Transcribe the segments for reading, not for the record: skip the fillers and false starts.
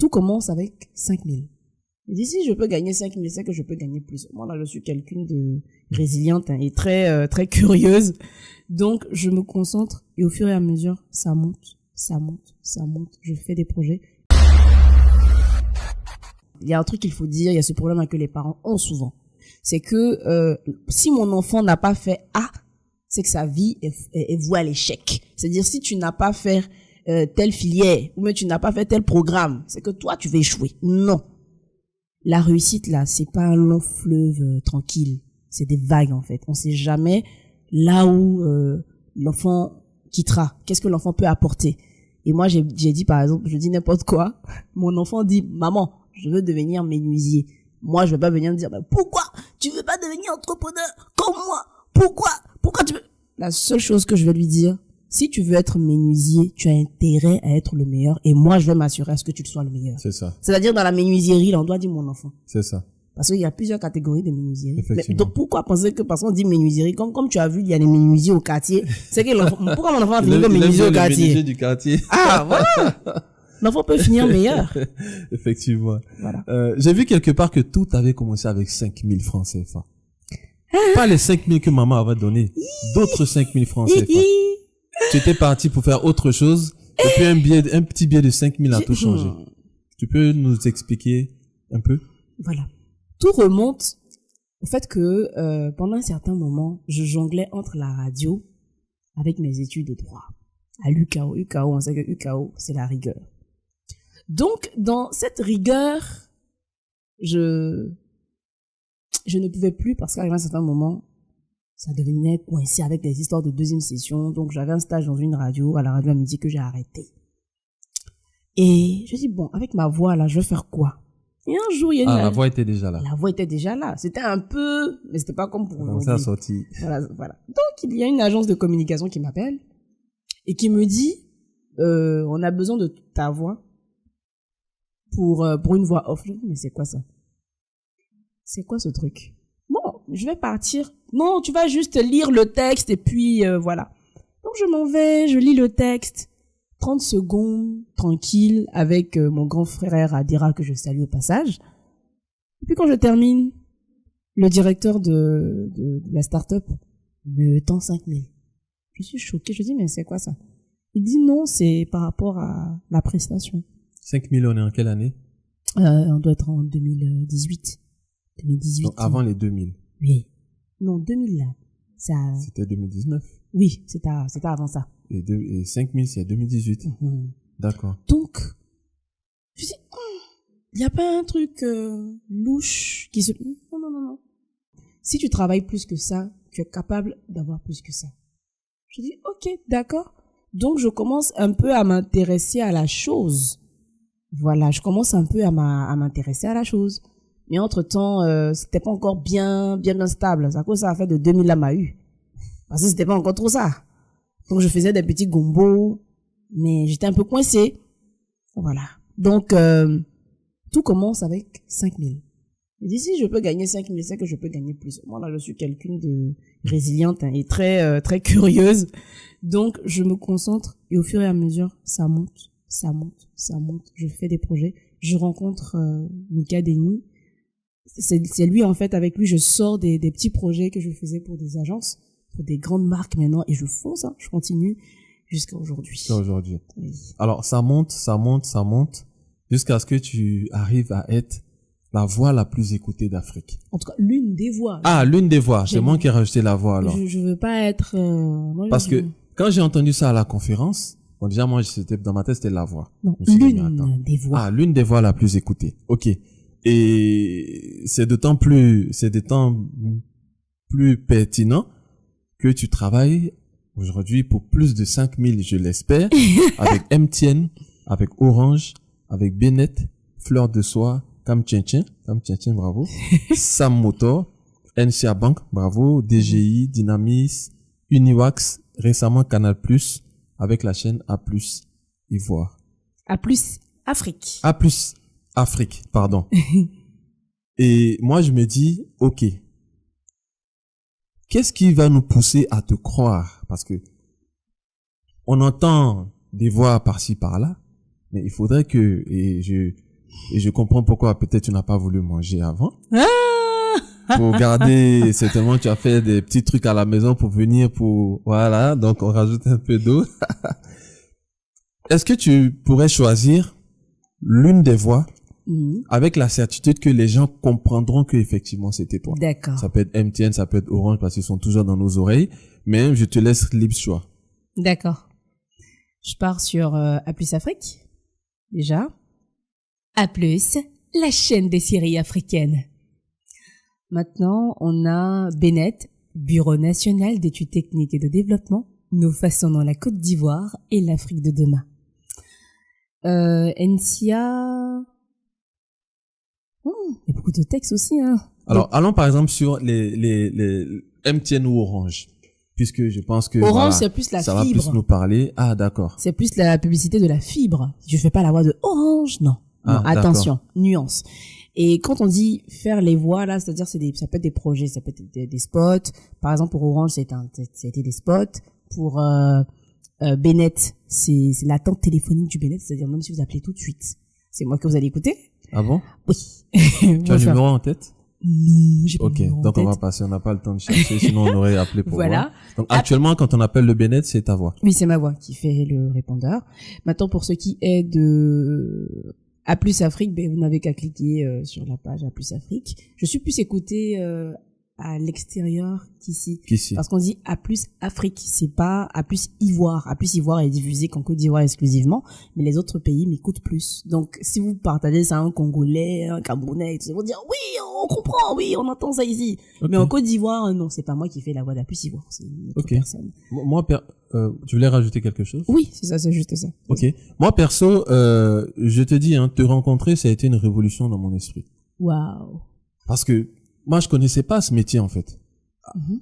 Tout commence avec 5 000. Je dis, si je peux gagner 5 000, c'est que je peux gagner plus. Moi, là, je suis quelqu'un de résiliente et très, très curieuse. Donc, je me concentre et au fur et à mesure, ça monte, ça monte, ça monte. Je fais des projets. Il y a un truc qu'il faut dire, il y a ce problème que les parents ont souvent. C'est que si mon enfant n'a pas fait A, c'est que sa vie est vouée à l'échec. C'est-à-dire, si tu n'as pas fait telle filière, ou même tu n'as pas fait tel programme, c'est que toi, tu vas échouer. Non. La réussite, là, c'est pas un long fleuve tranquille. C'est des vagues, en fait. On sait jamais là où l'enfant quittera. Qu'est-ce que l'enfant peut apporter? Et moi, j'ai dit, par exemple, je dis n'importe quoi. Mon enfant dit, maman, je veux devenir menuisier. Moi, je vais pas venir me dire, mais pourquoi tu veux pas devenir entrepreneur comme moi? Pourquoi tu veux? La seule chose que je vais lui dire, si tu veux être menuisier, tu as intérêt à être le meilleur. Et moi, je vais m'assurer à ce que tu sois le meilleur. C'est ça. C'est-à-dire, dans la menuiserie, là, on doit dire mon enfant. C'est ça. Parce qu'il y a plusieurs catégories de menuiserie. Mais donc, pourquoi penser que parce qu'on dit menuiserie, comme tu as vu, il y a des menuisiers au quartier. C'est que pourquoi mon enfant va finir comme menuisier au quartier? Menuisier du quartier. Ah, voilà! L'enfant peut finir meilleur. Effectivement. Voilà. J'ai vu quelque part que tout avait commencé avec 5 000 francs CFA. Pas les 5 000 que maman avait donné, d'autres 5 000 francs CFA. Tu étais parti pour faire autre chose, et puis un petit billet de 5 000 a tout changé. Tu peux nous expliquer un peu? Voilà. Tout remonte au fait que pendant un certain moment, je jonglais entre la radio avec mes études de droit. À l'UCAO. UCAO, on sait que UCAO, c'est la rigueur. Donc, dans cette rigueur, je ne pouvais plus parce qu'à un certain moment, ça devenait coincé avec des histoires de deuxième session. Donc, j'avais un stage dans une radio, à la radio à midi que j'ai arrêté. Et je dis, bon, avec ma voix là, je vais faire quoi? Et un jour, il y a la voix était déjà là. La voix était déjà là. C'était un peu, mais c'était pas comme pour aujourd'hui. Ça a sorti. Voilà. Donc, il y a une agence de communication qui m'appelle et qui me dit, on a besoin de ta voix pour une voix off. Je dis, mais c'est quoi ça? C'est quoi ce truc? Bon, je vais partir. Non, tu vas juste lire le texte et puis voilà. Donc, je m'en vais, je lis le texte. 30 secondes, tranquille, avec mon grand frère Adira, que je salue au passage. Et puis quand je termine, le directeur de la start-up me tend 5 000. Je suis choquée, je dis, mais c'est quoi ça? Il dit non, c'est par rapport à la prestation. 5 000, on est en quelle année? On doit être en 2018. 2018. Donc avant les 2000. Oui. Non, 2000 là. Ça... C'était 2019. Oui, c'était avant ça. Et 5 000, c'est 2018. D'accord. Donc, je dis, il n'y a pas un truc louche qui se... Non. Si tu travailles plus que ça, tu es capable d'avoir plus que ça. Je dis, ok, d'accord. Donc, je commence un peu à m'intéresser à la chose. Voilà, je commence un peu à m'intéresser à la chose. Mais entre-temps, c'était pas encore bien stable. À cause ça a fait de 2000 à Mahu. Parce que c'était pas encore trop ça. Donc, je faisais des petits gombos, mais j'étais un peu coincée. Voilà. Donc, tout commence avec 5 000. Je dis, si je peux gagner 5 000, c'est que je peux gagner plus. Moi, là, je suis quelqu'un de résiliente et très, très curieuse. Donc, je me concentre et au fur et à mesure, ça monte, ça monte, ça monte. Je fais des projets. Je rencontre Mika Denis. C'est lui, en fait, avec lui, je sors des petits projets que je faisais pour des agences, pour des grandes marques maintenant, et je fonce, je continue jusqu'à aujourd'hui. Oui. Alors, ça monte, jusqu'à ce que tu arrives à être la voix la plus écoutée d'Afrique. En tout cas, l'une des voix. Ah, l'une des voix. C'est moi qui ai rajouté la voix, alors. Je veux pas être... Parce que quand j'ai entendu ça à la conférence, bon, déjà, moi, dans ma tête, c'était la voix. Non, l'une des voix. Ah, l'une des voix la plus écoutée. Ok. Et c'est d'autant plus pertinent que tu travailles aujourd'hui pour plus de 5 000, je l'espère, avec MTN, avec Orange, avec Bennett, Fleur de Soie, Cam Tchin, bravo, Sam Motor, NCA Bank, bravo, DGI, Dynamis, Uniwax, récemment Canal+, avec la chaîne A+, Ivoire. A+, Afrique. A+, Afrique, pardon. Et moi, je me dis, ok, qu'est-ce qui va nous pousser à te croire? Parce que on entend des voix par-ci, par-là, mais il faudrait que, et Et je comprends pourquoi peut-être tu n'as pas voulu manger avant. Ah! Pour garder, certainement tu as fait des petits trucs à la maison pour venir pour, voilà, donc on rajoute un peu d'eau. Est-ce que tu pourrais choisir l'une des voies avec la certitude que les gens comprendront que effectivement c'était toi? D'accord. Ça peut être MTN, ça peut être Orange parce qu'ils sont toujours dans nos oreilles, mais je te laisse libre choix. D'accord. Je pars sur A+ Afrique, déjà. A+, la chaîne des séries africaines. Maintenant, on a Benet, Bureau national d'études techniques et de développement. Nous façonnons la Côte d'Ivoire et l'Afrique de demain. NCA... il y a beaucoup de textes aussi, hein. Alors, allons par exemple sur les MTN ou Orange, puisque je pense que Orange, voilà, c'est plus la ça va fibre. plus nous parler. Ah, d'accord. C'est plus la publicité de la fibre. Je fais pas la voix de Orange, non. Ah, Non, attention, nuance. Et quand on dit faire les voix, là, c'est-à-dire ça peut être des projets, ça peut être des spots. Par exemple, pour Orange, c'était des spots. Pour Benet, c'est l'attente téléphonique du Benet, c'est-à-dire même si vous appelez tout de suite, c'est moi que vous allez écouter. Ah bon? Oui. Tu as le numéro en tête? Non, j'ai pas Ok, le numéro en donc on tête. va passer, on n'a pas le temps de chercher, sinon on aurait appelé pour Voilà. voir. Donc actuellement, quand on appelle le Benet, c'est ta voix. Oui, c'est ma voix qui fait le répondeur. Maintenant, pour ce qui est de A+ Afrique, ben, vous n'avez qu'à cliquer sur la page A+ Afrique. Je suis plus écoutée à l'extérieur qu'ici. Qu'ici. Parce qu'on dit A+ Afrique, c'est pas A+ Ivoire. A+ Ivoire est diffusé qu'en Côte d'Ivoire exclusivement, mais les autres pays m'écoutent plus. Donc, si vous partagez ça à un Congolais, un Camerounais, ils vont dire, oui, on comprend, oui, on entend ça ici. Okay. Mais en Côte d'Ivoire, non, c'est pas moi qui fais la voix d'A+ Ivoire, c'est une autre personne. Moi, tu voulais rajouter quelque chose? Oui, c'est ça, c'est juste ça. Ok. Moi, perso, je te dis, hein, te rencontrer, ça a été une révolution dans mon esprit. Waouh. Parce que moi, je connaissais pas ce métier, en fait.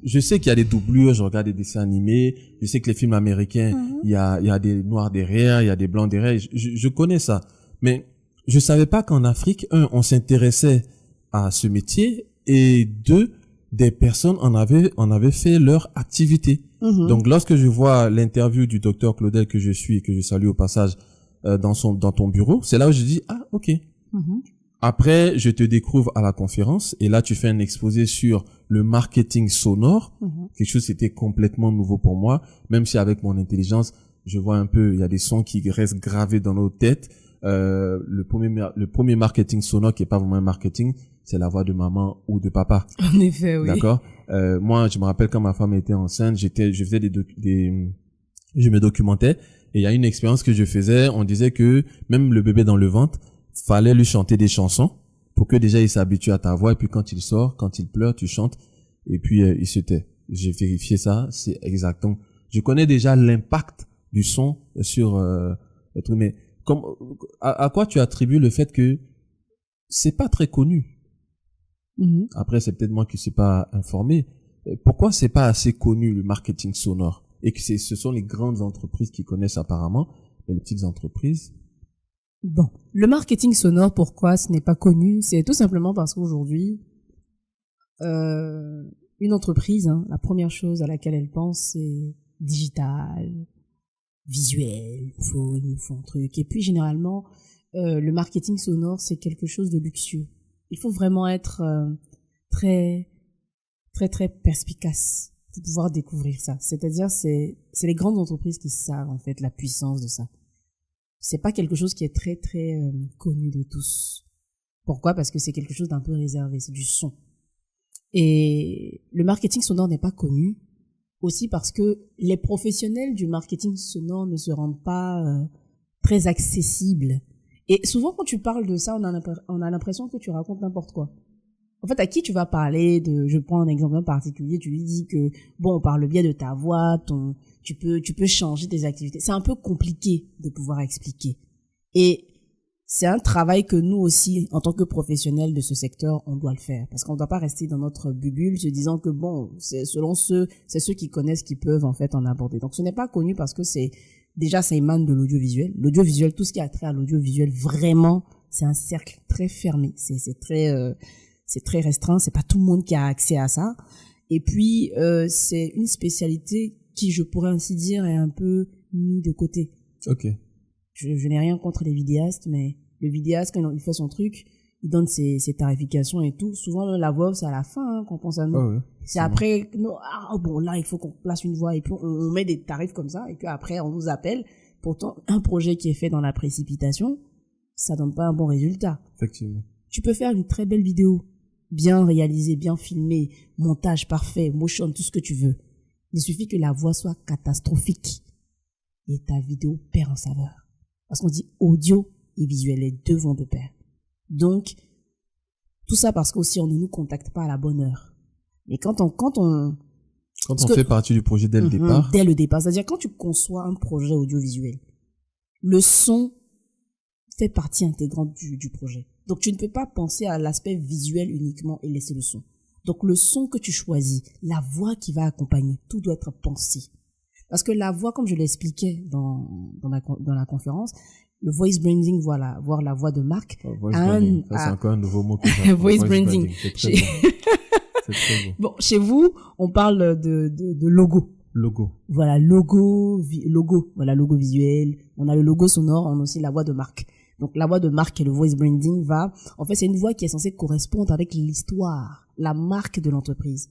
Je sais qu'il y a des doublures, je regarde des dessins animés, je sais que les films américains, il y a des noirs derrière, il y a des blancs derrière, je connais ça. Mais je savais pas qu'en Afrique, on s'intéressait à ce métier, et deux, des personnes en avaient fait leur activité. Donc, lorsque je vois l'interview du docteur Claudel que je suis et que je salue au passage dans ton bureau, c'est là où je dis, ah, ok. Après, je te découvre à la conférence et là, tu fais un exposé sur le marketing sonore. Quelque chose, c'était complètement nouveau pour moi. Même si avec mon intelligence, je vois un peu, il y a des sons qui restent gravés dans nos têtes. Le premier marketing sonore qui est pas vraiment un marketing, c'est la voix de maman ou de papa. En effet, oui. D'accord. Moi, je me rappelle quand ma femme était enceinte, je faisais je me documentais et il y a une expérience que je faisais. On disait que même le bébé dans le ventre, fallait lui chanter des chansons pour que déjà il s'habitue à ta voix et puis quand il sort, quand il pleure, tu chantes et puis il se tait. J'ai vérifié ça, c'est exactement. Je connais déjà l'impact du son sur le truc, mais à quoi tu attribues le fait que c'est pas très connu? Après, c'est peut-être moi qui suis pas informé. Pourquoi c'est pas assez connu le marketing sonore et que ce sont les grandes entreprises qui connaissent apparemment, mais les petites entreprises? Bon, le marketing sonore, pourquoi ce n'est pas connu? C'est tout simplement parce qu'aujourd'hui, une entreprise, hein, la première chose à laquelle elle pense, c'est digital, visuel, il faut un truc. Et puis généralement, le marketing sonore, c'est quelque chose de luxueux. Il faut vraiment être très, très, très perspicace pour pouvoir découvrir ça. C'est-à-dire, c'est les grandes entreprises qui savent en fait la puissance de ça. C'est pas quelque chose qui est très très connu de tous. Pourquoi? Parce que c'est quelque chose d'un peu réservé, c'est du son. Et le marketing sonore n'est pas connu aussi parce que les professionnels du marketing sonore ne se rendent pas très accessibles. Et souvent quand tu parles de ça, on a l'impression que tu racontes n'importe quoi. En fait, à qui tu vas parler je prends un exemple en particulier, tu lui dis que bon, par le biais de ta voix, tu peux changer tes activités. C'est un peu compliqué de pouvoir expliquer. Et c'est un travail que nous aussi, en tant que professionnels de ce secteur, on doit le faire. Parce qu'on ne doit pas rester dans notre bulle se disant que bon, c'est ceux qui connaissent qui peuvent en fait en aborder. Donc ce n'est pas connu parce que ça émane de l'audiovisuel. L'audiovisuel, tout ce qui a trait à l'audiovisuel, vraiment, c'est un cercle très fermé. C'est très restreint. C'est pas tout le monde qui a accès à ça. Et puis, c'est une spécialité qui, je pourrais ainsi dire, est un peu mis de côté. Ok. Je n'ai rien contre les vidéastes, mais Le vidéaste, quand il fait son truc, il donne ses tarifications et tout. Souvent, la voix, c'est à la fin, hein, qu'on pense à nous. Ah ouais, C'est après, non, bon, là, il faut qu'on place une voix et puis on met des tarifs comme ça et puis après, on nous appelle. Pourtant, un projet qui est fait dans la précipitation, ça donne pas un bon résultat. effectivement. Tu peux faire une très belle vidéo, bien réalisée, bien filmée, montage parfait, motion, tout ce que tu veux. Il suffit que la voix soit catastrophique et ta vidéo perd en saveur. Parce qu'on dit audio et visuel, les deux vont de pair. Donc, tout ça parce qu'aussi on ne nous contacte pas à la bonne heure. Mais quand on fait partie du projet dès le départ. Dès le départ, c'est-à-dire quand tu conçois un projet audiovisuel, le son fait partie intégrante du projet. Donc tu ne peux pas penser à l'aspect visuel uniquement et laisser le son. Donc le son que tu choisis, la voix qui va accompagner, tout doit être pensé. Parce que la voix, comme je l'expliquais dans la conférence, le voice branding, voilà, voir la voix de marque. Voice branding. Ça, c'est encore un nouveau mot que j'ai. Voice branding. C'est très bon. C'est très bon. Bon, chez vous, on parle de logo. Logo. Voilà, logo, voilà, logo visuel. On a le logo sonore, on a aussi la voix de marque. Donc, la voix de marque et le voice branding en fait, c'est une voix qui est censée correspondre avec l'histoire, la marque de l'entreprise.